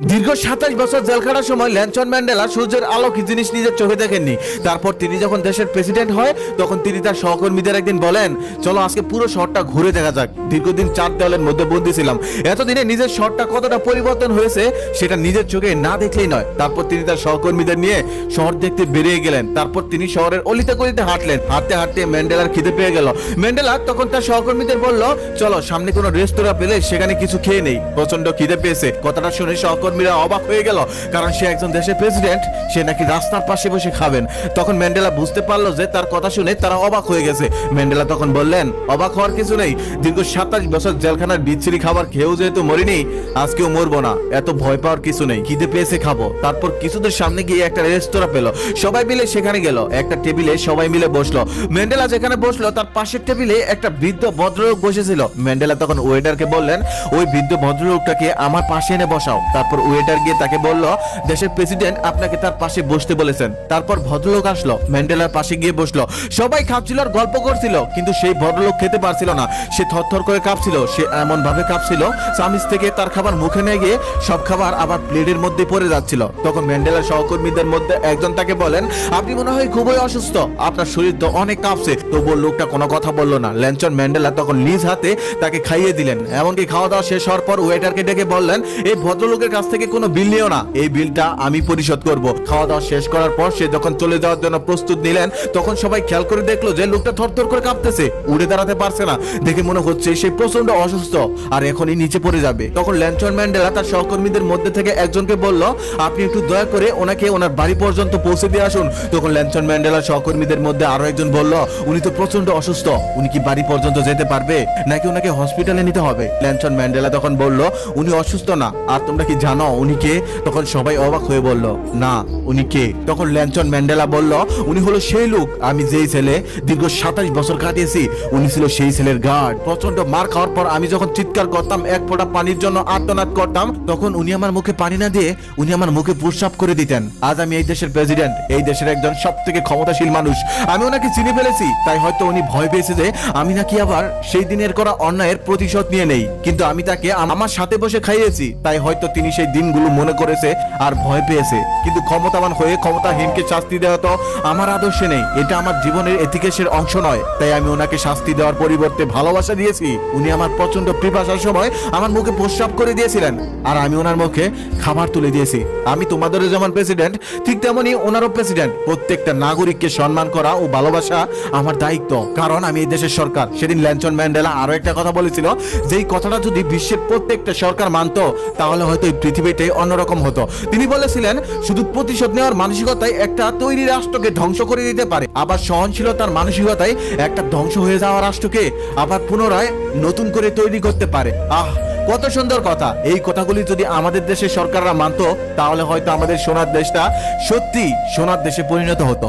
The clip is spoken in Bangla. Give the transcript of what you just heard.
দীর্ঘ ২৭ বছর জেল খাটার সময় ল্যানসন ম্যান্ডেলা সূর্যের আলো কি জিনিস নিজের চোখে দেখেননি। তারপর তিনি যখন দেশের প্রেসিডেন্ট হয় তখন তিনি তার সহকর্মীদের একদিন বলেন, চলো আজকে পুরো শহরটা ঘুরে দেখা যাক। দীর্ঘদিন 4 দেওয়ালের মধ্যে বন্দী ছিলাম, এতদিনে নিজের শহরটা কতটা পরিবর্তন হয়েছে সেটা নিজের চোখে না দেখলেই নয়। তারপর তিনি তার সহকর্মীদের নিয়ে শহর দেখতে বেরিয়ে গেলেন। তারপর তিনি শহরের অলিতে গলিতে হাঁটলেন। হাঁটতে হাঁটতে ম্যান্ডেলার খিদে পেয়ে গেল। ম্যান্ডেলা তখন তার সহকর্মীদের বলল, চলো সামনে কোনো রেস্তোরাঁ পেলে সেখানে কিছু খেয়ে নেই, প্রচন্ড খিদে পেয়েছে। কথাটা শুনে সহকর্মীরা অবাক হয়ে গেল, কারণ সে একজন দেশের প্রেসিডেন্ট, সে নাকি রাস্তার পাশে বসে খাবেন। তখন ম্যান্ডেলা বুঝতে পারলো যে তার কথা শুনে তারা অবাক হয়ে গেছে। ম্যান্ডেলা তখন বললেন, অবাক হওয়ার কিছু নেই, দীর্ঘ ২৭ বছর জেলখানার বিচ্ছিরি খাবার খেয়েও যেহেতু মরিনি, আজকেও মরবো না, এত ভয় পাওয়ার কিছু নেই, খিদে পেয়েছে খাবো। তারপর কিছুদের সামনে গিয়ে একটা রেস্তোরাঁ পেল, সবাই মিলে সেখানে গেল। একটা টেবিলে সবাই মিলে বসলো। ম্যান্ডেলা যেখানে বসলো তার পাশের টেবিলে একটা বৃদ্ধ ভদ্রলোক বসেছিল। ম্যান্ডেলা তখন ওয়েটারকে বললেন, ওই বৃদ্ধ ভদ্রলোকটাকে আমার পাশে এনে বসাও। তারপর ওয়েটার গিয়ে তাকে বলল, দেশের প্রেসিডেন্ট আপনাকে তার পাশে বসতে বলেছেন। তারপর ভদ্রলোক আসলো, ম্যান্ডেলার পাশে গিয়ে বসলো। সবাই খাচ্ছিল আর গল্প করছিল, কিন্তু সেই ভদ্রলোক খেতে পারছিল না। সে থরথর করে কাঁপছিল। সে এমন ভাবে কাঁপছিল, চামিচ থেকে তার খাবার মুখে নিয়ে গিয়ে সব খাবার আবার প্লেটের মধ্যে পড়ে যাচ্ছিল। তখন ম্যান্ডেলার সহকর্মীদের মধ্যে একজন তাকে বলেন, আপনি মনে হয় খুবই অসুস্থ, আপনার শরীর তো অনেক কাঁপছে। তবুও লোকটা কোনো কথা বললো না। ল্যানসন ম্যান্ডেলা তখন নিজ হাতে তাকে খাইয়ে দিলেন। এমনকি খাওয়া দাওয়া শেষ হওয়ার পর ওয়েটারকে ডেকে বললেন, এই ভদ্রলোকের কাছ থেকে কোনো বিল নিও না, এই বিলটা আমি পরিশোধ করব। খাওয়া দাওয়া শেষ করার পর সে যখন চলে যাওয়ার জন্য প্রস্তুত নিলেন, তখন সবাই খেয়াল করে দেখলো যে লোকটা থরথর করে কাঁপতেছে, উড়ে দাঁড়াতে পারছে না। দেখে মনে হচ্ছে সে প্রচন্ড অসুস্থ আর এখনই নিচে পড়ে যাবে। তখন ল্যানসন ম্যান্ডেলা তার সহকর্মীদের মধ্যে থেকে একজনকে বলল, আপনি একটু দয়া করে ওনাকে ওনার বাড়ি পর্যন্ত পৌঁছে দিয়ে আসুন। তখন ল্যানসন ম্যান্ডেলার সহকর্মীদের মধ্যে আরো একজন বলল, উনি তো প্রচন্ড অসুস্থ, উনি কি বাড়ি পর্যন্ত যেতে পারবে নাকি ওনাকে হসপিটালে নিতে হবে? ল্যানসন ম্যান্ডেলা তখন বলল, উনি অসুস্থ না। আর তোমরা কি জানো উনি কে? তখন সবাই অবাক হয়ে বলল, না, উনি কে? তখন ল্যানসন ম্যান্ডেলা বলল, উনি হলো সেই লোক, আমি যেই ছেলে দীর্ঘ ২৭ বছর কাটিয়েছি, উনি ছিল সেই ছেলের গার্ড। প্রচন্ড মার খাওয়ার পর আমি যখন চিৎকার করতাম, এক ফোঁটা পানির জন্য আর্তনাদ করতাম, তখন উনি আমার মুখে পানি না দিয়ে উনি আমার মুখে প্রস্রাব করে দিতেন। আজ আমি এই দেশের প্রেসিডেন্ট, এই দেশের একজন সব থেকে ক্ষমতাশীল মানুষ। আমি ওনাকে চিনে ফেলেছি, তাই হয়তো উনি ভয় পেয়েছে যে আমি নাকি আবার সেই দিনের করা অন্যায়ের প্রতিশোধ নিয়ে নেই। কিন্তু আমি তাকে আমার সাথে বসে খাইয়েছি, তাই হয়তো তিনি সেই দিনগুলো মনে করেছে আর ভয় পেয়েছে। কিন্তু ক্ষমতাবান হয়ে ক্ষমতাহীনকে শাস্তি দেওয়া তো আমার আদর্শে নেই, এটা আমার জীবনের এথিক্সের অংশ নয়। তাই আমি ওনাকে শাস্তি দেওয়ার পরিবর্তে ভালোবাসা দিয়েছি। উনি আমার প্রচন্ড পিপাসার সময় আমার মুখে প্রস্রাব করে দিয়েছিলেন, আর আমি ওনার মুখে খাবার তুলে দিয়েছি। আমি তোমাদেরও যেমন প্রেসিডেন্ট, ঠিক তেমনি ওনারও প্রেসিডেন্ট। প্রত্যেকটা নাগরিককে সম্মান করা ও ভালোবাসা আমার দায়িত্ব, কারণ আমি এই দেশের সরকার। সেদিন ল্যানসন ম্যান্ডেলা আরো একটা কথা বলেছিল, যে এই কথাটা যদি বিশ্বের প্রত্যেকটা সরকার মানতো, তাহলে হয়তো এই পৃথিবীটাই অন্যরকম হতো। তিনি বলেছিলেন, শুধু প্রতিশোধ নেওয়ার মানসিকতায় একটা তৈরি রাষ্ট্রকে ধ্বংস করে দিতে পারে, আবার সহনশীলতার মানসিকতায় একটা ধ্বংস হয়ে যাওয়া রাষ্ট্রকে আবার পুনরায় নতুন করে তৈরি করতে পারে। কত সুন্দর কথা! এই কথাগুলি যদি আমাদের দেশের সরকাররা মানতো, তাহলে হয়তো আমাদের সোনার দেশটা সত্যি সোনার দেশে পরিণত হতো।